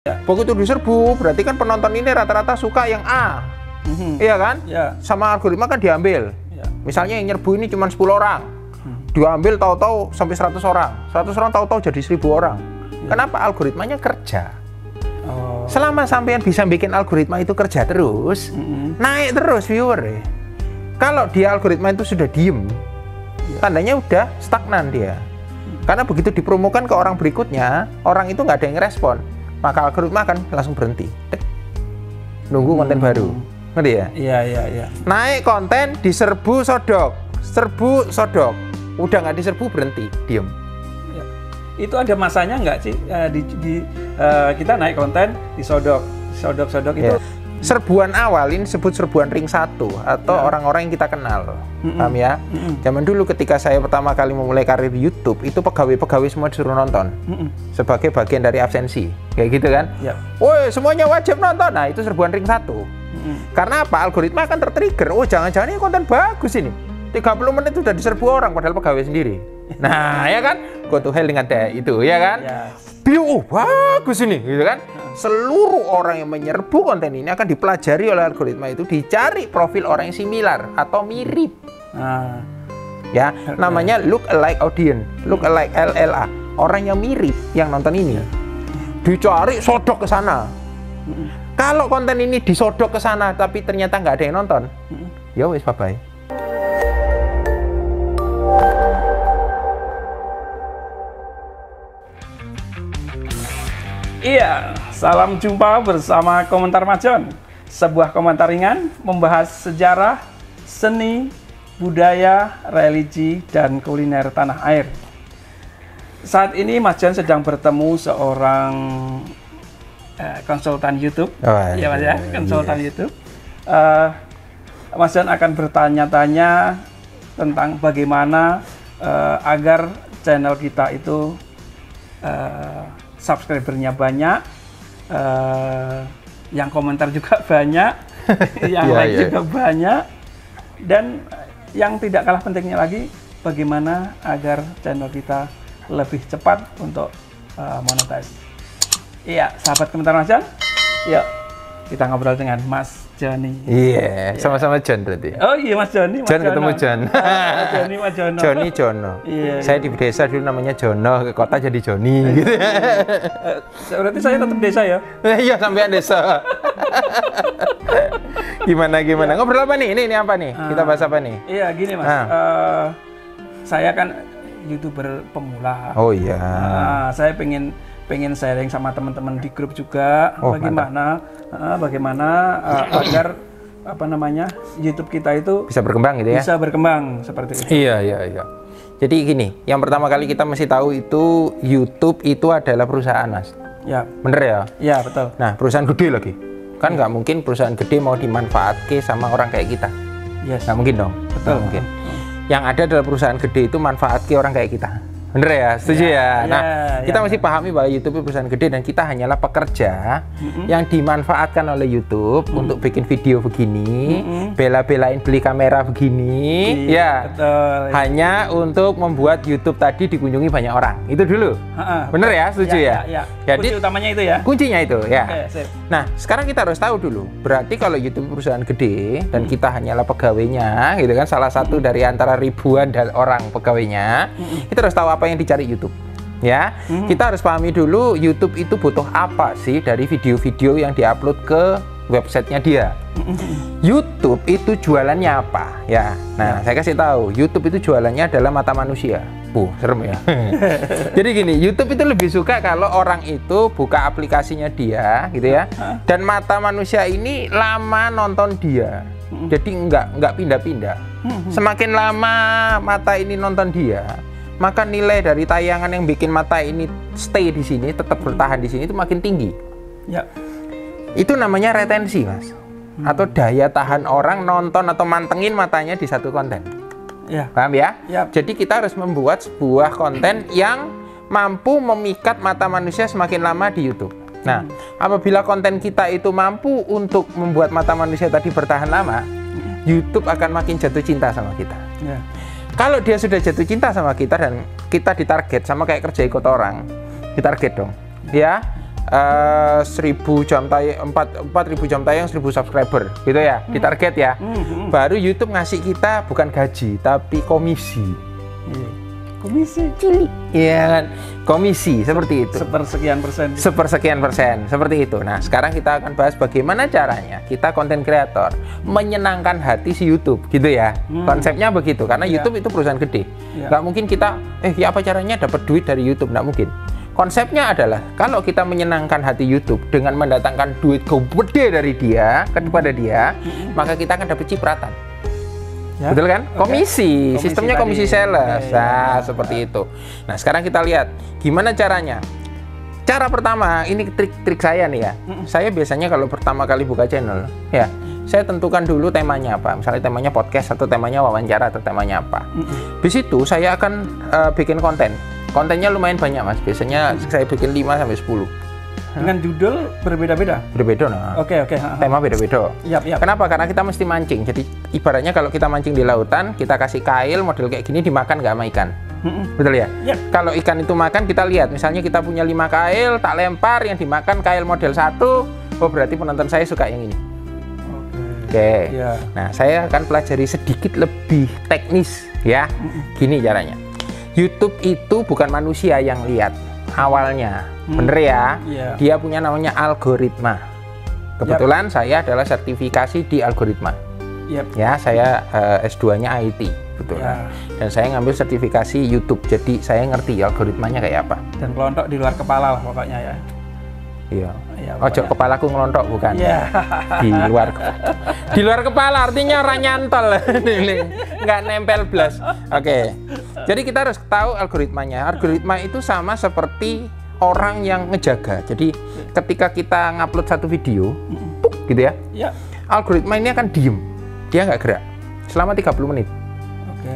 Begitu diserbu, berarti kan penonton ini rata-rata suka yang A. Iya kan? Ya. Sama algoritma kan diambil. Ya. Misalnya yang nyerbu ini cuma 10 orang. Diambil tahu-tahu sampai 100 orang. 100 orang tahu-tahu jadi 1000 orang. Ya. Kenapa? Algoritmanya kerja. Oh. Selama sampean bisa bikin algoritma itu kerja terus, naik terus viewer. Kalau dia algoritma itu sudah diem, tandanya udah stagnan dia. Karena begitu dipromokan ke orang berikutnya, orang itu nggak ada yang respon, maka algoritma akan langsung berhenti. Nunggu konten baru. Ngerti ya? Iya. Naik konten, diserbu sodok. Serbu sodok. Udah nggak diserbu, berhenti, diem. Ya. Itu ada masanya nggak sih? Kita naik konten, disodok itu. Serbuan awal ini disebut serbuan ring 1 atau orang-orang yang kita kenal. Paham ya? Zaman dulu ketika saya pertama kali memulai karir di YouTube, itu pegawai-pegawai semua disuruh nonton. Sebagai bagian dari absensi. Kayak gitu kan? Ya. Woi, semuanya wajib nonton. Nah, itu serbuan ring 1. Karena apa? Algoritma akan tertrigger. Oh, jangan-jangan ini konten bagus ini. 30 menit sudah diserbu orang padahal pegawai sendiri. Nah, ya kan? Go to hell dengan itu, ya kan? Ya. View, bagus ini, gitu kan? Seluruh orang yang menyerbu konten ini akan dipelajari oleh algoritma itu, dicari profil orang yang similar atau mirip. Nah. Ya, namanya look alike audience, look alike LLA, orang yang mirip yang nonton ini. Dicari, sodok ke sana. Kalau konten ini disodok ke sana tapi ternyata nggak ada yang nonton, ya wis bye-bye. Iya, salam jumpa bersama Komentar Majon. Sebuah komentar ringan membahas sejarah, seni, budaya, religi, dan kuliner tanah air. Saat ini Mas Jon sedang bertemu seorang konsultan YouTube. Iya Mas ya, konsultan YouTube. Mas Jon akan bertanya-tanya tentang bagaimana agar channel kita itu subscribernya banyak, yang komentar juga banyak, yang like juga banyak, dan yang tidak kalah pentingnya lagi, bagaimana agar channel kita lebih cepat untuk monetize. Iya, sahabat komentar Mas Jon, yuk kita ngobrol dengan Mas Joni. Iya, sama-sama Jon berarti. Oh iya Mas Joni. Jon ketemu Jon. Joni Mas Jono. Joni Jono. Iya, saya di desa dulu namanya Jono, ke kota jadi Joni. Gitu. Berarti saya tetap desa ya? Iya, sampean desa. Gimana? Ya. Ngobrol apa nih? Ini apa nih? Kita bahas apa nih? Iya, gini Mas. Saya kan YouTuber pemula. Oh iya. Saya pengen sharing sama teman-teman di grup juga, bagaimana agar YouTube kita itu bisa berkembang gitu ya. Bisa berkembang seperti itu. Iya. Jadi gini, yang pertama kali kita mesti tahu itu YouTube itu adalah perusahaan, Mas. Ya. Bener ya? Iya, betul. Nah, perusahaan gede lagi. Kan nggak mungkin perusahaan gede mau dimanfaatkan sama orang kayak kita. Yes. Nggak mungkin dong. Betul. Nggak mungkin. Yang ada adalah perusahaan gede itu manfaatkan orang kayak kita. Bener ya? Setuju ya? Nah, kita mesti pahami bahwa YouTube itu perusahaan gede dan kita hanyalah pekerja yang dimanfaatkan oleh YouTube untuk bikin video begini, bela-belain beli kamera begini, betul. Hanya untuk membuat YouTube tadi dikunjungi banyak orang. Itu dulu. Bener ya? Setuju ya? Jadi kunci utamanya itu ya? Kuncinya itu, ya. Sip. Nah, sekarang kita harus tahu dulu. Berarti kalau YouTube perusahaan gede dan kita hanyalah pegawainya, gitu kan? Salah satu dari antara ribuan orang pegawainya, kita harus tahu apa yang dicari YouTube, ya. Kita harus pahami dulu YouTube itu butuh apa sih dari video-video yang diupload ke websitenya dia. YouTube itu jualannya apa, ya. Nah, saya kasih tahu, YouTube itu jualannya adalah mata manusia. Serem ya. Jadi gini, YouTube itu lebih suka kalau orang itu buka aplikasinya dia, gitu ya. Dan mata manusia ini lama nonton dia. Jadi nggak pindah-pindah. Semakin lama mata ini nonton dia, maka nilai dari tayangan yang bikin mata ini stay di sini, tetap bertahan di sini itu makin tinggi. Ya. Itu namanya retensi, Mas. Atau daya tahan orang nonton atau mantengin matanya di satu konten. Ya. Paham ya? Yap. Jadi kita harus membuat sebuah konten yang mampu memikat mata manusia semakin lama di YouTube. Nah, apabila konten kita itu mampu untuk membuat mata manusia tadi bertahan lama, YouTube akan makin jatuh cinta sama kita. Ya. Kalau dia sudah jatuh cinta sama kita dan kita ditarget sama kayak kerja ikut orang, ditarget dong. Ya, 1000 jam tayang, 4.000 jam tayang, 1000 subscriber gitu ya, ditarget ya. Baru YouTube ngasih kita bukan gaji tapi komisi. Komisi cilik, iya kan, komisi seperti itu. Sepersekian persen. Sepersekian persen, seperti itu. Nah, sekarang kita akan bahas bagaimana caranya kita konten kreator menyenangkan hati si YouTube, gitu ya. Konsepnya begitu, karena YouTube itu perusahaan gede. Nggak mungkin kita, ya apa caranya dapat duit dari YouTube, nggak mungkin. Konsepnya adalah kalau kita menyenangkan hati YouTube dengan mendatangkan duit gede dari dia kepada dia, maka kita akan dapat cipratan. Ya? Betul kan? Komisi, sistemnya komisi sales. Nah, seperti itu. Nah, sekarang kita lihat gimana caranya. Cara pertama, ini trik saya nih ya. Saya biasanya kalau pertama kali buka channel, ya, saya tentukan dulu temanya apa. Misalnya temanya podcast atau temanya wawancara atau temanya apa. Di situ saya akan bikin konten. Kontennya lumayan banyak, Mas. Biasanya saya bikin 5 sampai 10. Dengan judul berbeda-beda? Berbeda, nah. Oke. Tema beda-beda. Yap. Kenapa? Karena kita mesti mancing. Jadi, ibaratnya kalau kita mancing di lautan, kita kasih kail model kayak gini dimakan nggak sama ikan. Betul ya? Yep. Kalau ikan itu makan, kita lihat. Misalnya kita punya 5 kail, tak lempar, yang dimakan kail model 1. Oh, berarti penonton saya suka yang ini. Oke. Yeah. Nah, saya akan pelajari sedikit lebih teknis ya. Gini caranya. YouTube itu bukan manusia yang lihat awalnya. Bener ya, dia punya namanya algoritma. Kebetulan saya adalah sertifikasi di algoritma. Ya, saya S2-nya IT, betul. Dan saya ngambil sertifikasi YouTube, jadi saya ngerti algoritmanya kayak apa. Dan kelontok di luar kepala lah pokoknya ya. Iya. Ojo kepalaku ngelontok bukan. Di luar kepala artinya orang nyantol. Nggak nempel blas. Oke. Jadi kita harus tahu algoritmanya. Algoritma itu sama seperti orang yang ngejaga. Jadi ketika kita ngupload satu video, gitu ya, algoritma ini akan diem, dia nggak gerak selama 30 menit.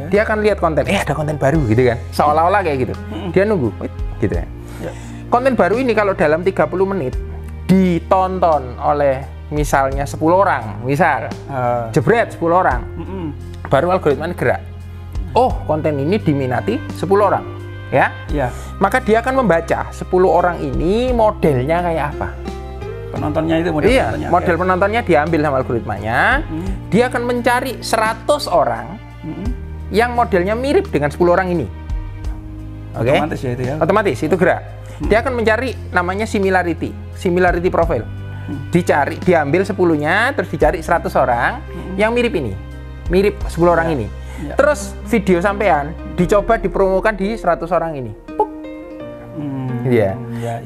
Dia akan lihat konten, ada konten baru gitu kan, seolah-olah kayak gitu. Dia nunggu, gitu ya. Konten baru ini kalau dalam 30 menit ditonton oleh misalnya 10 orang, misal jebret 10 orang, baru algoritma ini gerak. Oh, konten ini diminati 10 orang. Ya, maka dia akan membaca 10 orang ini modelnya kayak apa. Penontonnya itu model penontonnya diambil sama algoritmanya. Dia akan mencari 100 orang yang modelnya mirip dengan 10 orang ini. Otomatis ya itu ya. Otomatis itu gerak. Dia akan mencari namanya similarity profile. Dicari, diambil 10-nya, terus dicari 100 orang yang mirip ini, mirip 10 orang ini. Terus video sampean dicoba dipromokan di 100 orang ini.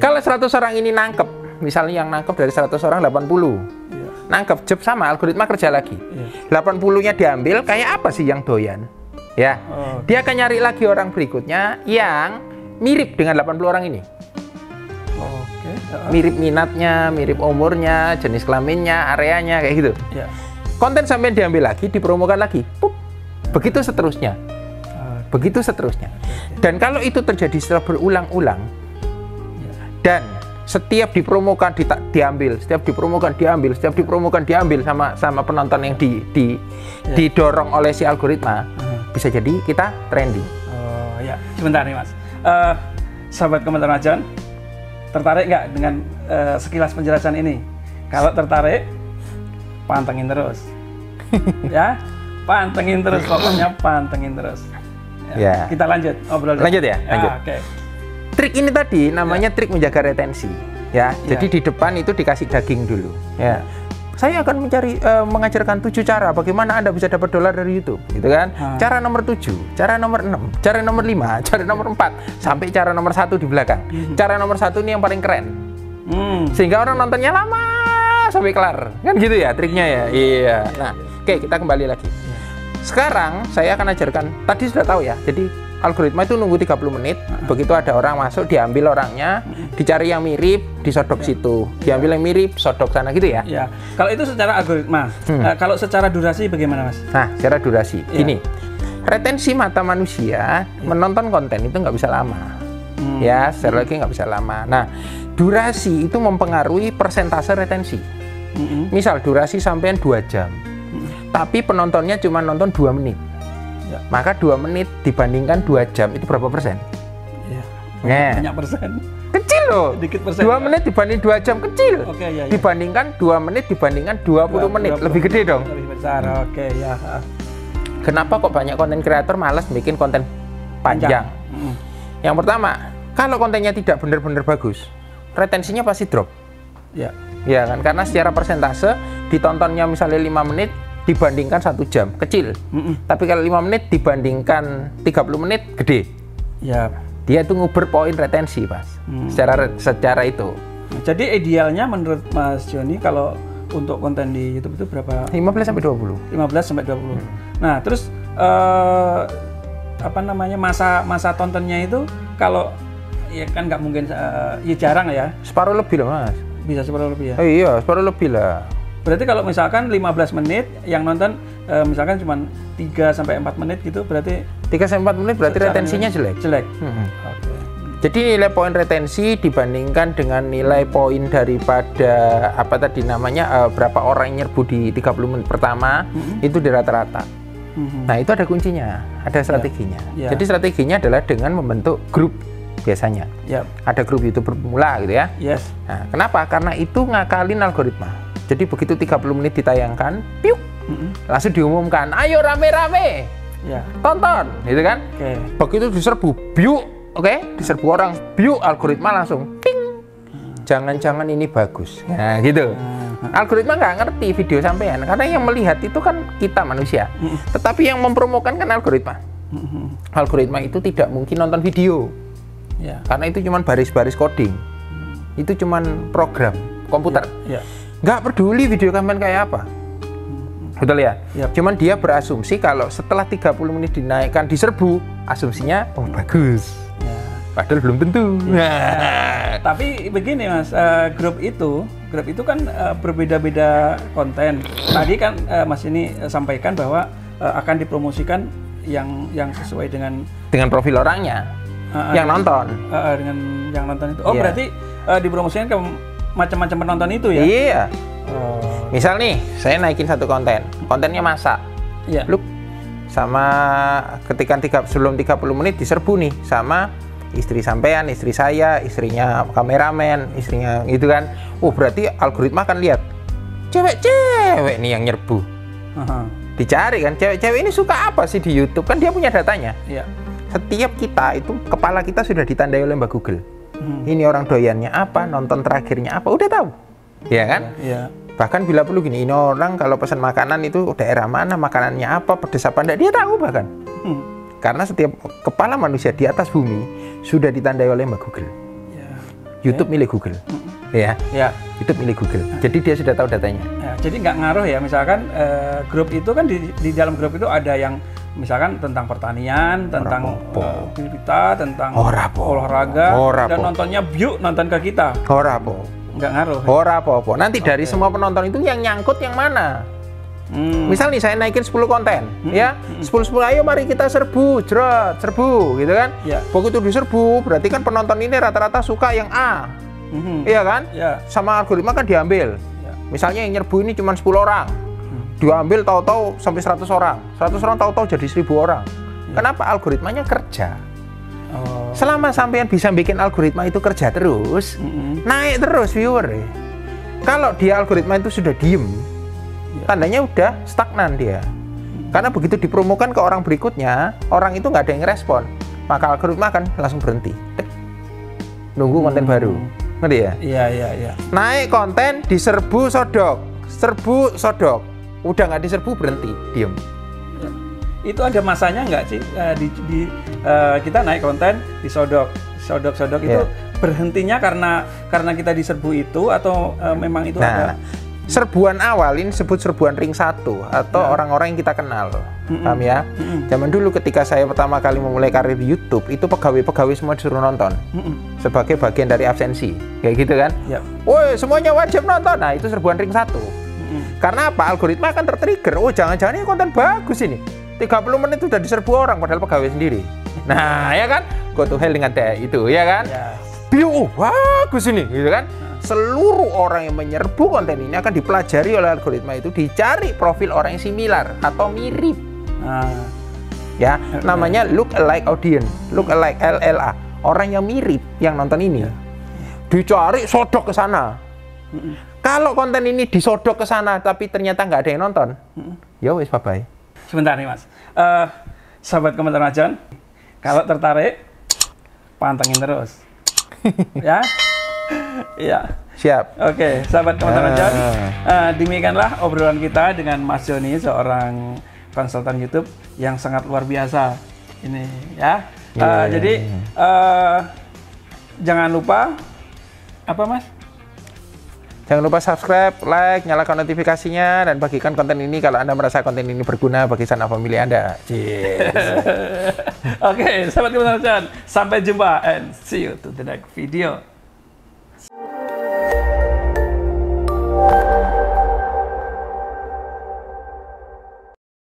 Kalau 100 orang ini nangkep, misalnya yang nangkep dari 100 orang 80, nangkep job sama, algoritma kerja lagi. 80-nya diambil, kayak apa sih yang doyan? Ya, dia akan nyari lagi orang berikutnya yang mirip dengan 80 orang ini. Mirip minatnya, mirip umurnya, jenis kelaminnya, areanya, kayak gitu. Konten sampean diambil lagi, dipromokan lagi. Begitu seterusnya. Begitu seterusnya. Dan kalau itu terjadi setelah berulang-ulang, dan setiap dipromokan diambil, setiap dipromokan diambil, setiap dipromokan diambil sama penonton yang didorong oleh si algoritma, bisa jadi kita trending. Sebentar nih Mas. Sahabat komentar Majon, tertarik nggak dengan sekilas penjelasan ini? Kalau tertarik, pantengin terus. Ya. Pantengin terus, pokoknya pantengin terus. Kita lanjut obrol. Lanjut ya. Lanjut. Trik ini tadi namanya trik menjaga retensi. Ya. Jadi di depan itu dikasih daging dulu. Ya. Saya akan mengajarkan 7 cara bagaimana Anda bisa dapat dolar dari YouTube, gitu kan? Cara nomor 7, cara nomor 6, cara nomor 5, cara nomor 4, sampai cara nomor 1 di belakang. Cara nomor 1 ini yang paling keren. Sehingga orang nontonnya lama sampai kelar. Kan gitu ya triknya ya. Iya. Nah, oke, kita kembali lagi. Sekarang saya akan ajarkan, tadi sudah tahu ya, jadi algoritma itu nunggu 30 menit, begitu ada orang masuk, diambil orangnya, dicari yang mirip, disodok situ, diambil yang mirip, sodok sana gitu ya. Kalau itu secara algoritma, kalau secara durasi bagaimana Mas? Nah, secara durasi, gini, retensi mata manusia menonton konten itu nggak bisa lama, ya, secara lagi nggak bisa lama. Nah, durasi itu mempengaruhi persentase retensi. Misal durasi sampean 2 jam. Tapi penontonnya cuma nonton 2 menit. Maka 2 menit dibandingkan 2 jam itu berapa persen? Banyak persen. Kecil loh. Dikit persen. 2 menit dibanding 2 jam kecil. Oke, ya. Dibandingkan 2 menit dibandingkan 20 menit, lebih gede dong. Lebih besar. Oke, ya. Kenapa kok banyak konten kreator malas bikin konten panjang? Yang pertama, kalau kontennya tidak benar-benar bagus, retensinya pasti drop. Ya. Ya kan, karena secara persentase ditontonnya misalnya 5 menit dibandingkan 1 jam, kecil. Tapi kalau 5 menit dibandingkan 30 menit, gede. Ya. Dia itu nguber poin retensi, Mas. Secara itu. Jadi idealnya menurut Mas Joni kalau untuk konten di YouTube itu berapa? 15 sampai 20. 15 sampai 20. Nah, terus apa namanya masa tontonnya itu kalau ya kan nggak mungkin ya jarang ya. Separuh lebih lah, Mas. Bisa separuh lebih ya. Iya, separuh lebih lah. Berarti kalau misalkan 15 menit yang nonton misalkan cuma 3 sampai 4 menit gitu berarti 3 sampai 4 menit berarti retensinya jelek. Jelek. Oke. Jadi nilai poin retensi dibandingkan dengan nilai poin daripada apa tadi namanya berapa orang yang nyerbu di 30 menit pertama itu di rata-rata. Nah, itu ada kuncinya, ada strateginya. Ya. Jadi strateginya adalah dengan membentuk grup biasanya. Ya. Ada grup YouTube pemula gitu ya. Yes. Nah, kenapa? Karena itu ngakalin algoritma. Jadi begitu 30 menit ditayangkan, piuk, langsung diumumkan, ayo rame-rame, ya. tonton, gitu kan? Oke. Begitu diserbu, biuk, oke, diserbu orang, biuk, algoritma langsung, ping, jangan-jangan ini bagus, nah gitu. Algoritma nggak ngerti video sampean, karena yang melihat itu kan kita manusia, tetapi yang mempromokan kan algoritma. Algoritma itu tidak mungkin nonton video, Ya. karena itu cuma baris-baris coding, itu cuma program komputer. Ya. Nggak peduli video kamera kayak apa, betul ya? Yap. Cuman dia berasumsi kalau setelah 30 menit dinaikkan diserbu, asumsinya oh bagus, Ya. padahal belum tentu. Nah, Tapi begini Mas, grup itu kan berbeda-beda konten. Tadi kan Mas ini sampaikan bahwa akan dipromosikan yang sesuai dengan dengan profil orangnya yang nonton. dengan yang nonton itu. Oh, Iya. berarti dipromosikan ke macam-macam penonton itu ya? Iya. Oh. Misal nih, saya naikin satu kontennya masak. Iya. Look, sama ketika sebelum 30 menit diserbu nih sama istri sampean, istri saya, istrinya kameramen, istrinya gitu kan. Berarti algoritma akan lihat cewek-cewek nih yang nyerbu. Dicari kan, cewek-cewek ini suka apa sih di YouTube? Kan dia punya datanya. Iya. Setiap kita itu, kepala kita sudah ditandai oleh Mbak Google. Ini orang doyannya apa, nonton terakhirnya apa, udah tahu. Ya kan? Iya. Bahkan bila perlu gini, ini orang kalau pesan makanan itu daerah mana, makanannya apa, pedes apa enggak, dia tahu bahkan. Karena setiap kepala manusia di atas bumi sudah ditandai oleh Mbak Google. Ya. YouTube milik Google. Ya. Ya. YouTube milik Google. Jadi dia sudah tahu datanya. Ya, jadi nggak ngaruh ya, misalkan grup itu kan di dalam grup itu ada yang misalkan tentang pertanian, tentang kita, tentang olahraga, dan nontonnya view nonton ke kita. Ora apa. Nggak ngaruh. Ora apa-apa. Nanti dari semua penonton itu yang nyangkut yang mana? Misal nih saya naikin 10 konten, ya 10 ayo mari kita serbu, serbu, gitu kan? Ya. Begitu diserbu, berarti kan penonton ini rata-rata suka yang A, iya kan? Ya. Sama algoritma kan diambil. Ya. Misalnya yang nyerbu ini cuma 10 orang, diambil tahu-tahu sampai 100 orang, 100 orang tahu-tahu jadi 1000 orang. Kenapa? Algoritmanya kerja. Oh. Selama sampean bisa bikin algoritma itu kerja terus, naik terus viewer. Kalau dia algoritma itu sudah diem, tandanya udah stagnan dia. Karena begitu dipromokan ke orang berikutnya, orang itu nggak ada yang respon, maka algoritma akan langsung berhenti. Nunggu konten baru. Ngerti ya? Iya. Naik konten, diserbu sodok, serbu sodok. Udah nggak diserbu berhenti, diem. Itu ada masanya nggak sih kita naik konten disodok itu berhentinya karena kita diserbu itu atau memang itu ada? Serbuan awal ini disebut serbuan ring 1 atau orang-orang yang kita kenal. Paham ya? Zaman dulu ketika saya pertama kali memulai karir di YouTube, itu pegawai-pegawai semua disuruh nonton. Sebagai bagian dari absensi. Kayak gitu kan? Yep. Woi, semuanya wajib nonton. Nah, itu serbuan ring 1. Karena apa? Algoritma akan tertrigger. Oh, jangan-jangan ini konten bagus ini. 30 menit sudah diserbu orang padahal pegawai sendiri. Nah, ya kan? Go to hell dengan itu, ya kan? Bagus ini, gitu kan? Seluruh orang yang menyerbu konten ini akan dipelajari oleh algoritma itu, dicari profil orang yang similar atau mirip. Ya, namanya look alike audience, look alike LLA, orang yang mirip yang nonton ini. dicari sodok ke sana. Kalau konten ini disodok ke sana tapi ternyata nggak ada yang nonton, ya wis bye-bye. Sebentar nih Mas, sahabat komentar Majon, kalau tertarik pantengin terus, ya, ya. Siap. Oke, sahabat komentar Majon, demikianlah obrolan kita dengan Mas Joni, seorang konsultan YouTube yang sangat luar biasa ini, ya. Jadi jangan lupa apa Mas? Jangan lupa subscribe, like, nyalakan notifikasinya, dan bagikan konten ini kalau Anda merasa konten ini berguna bagi sanak famili Anda. Oke, sahabat komentar Majon, sampai jumpa and see you to the next video.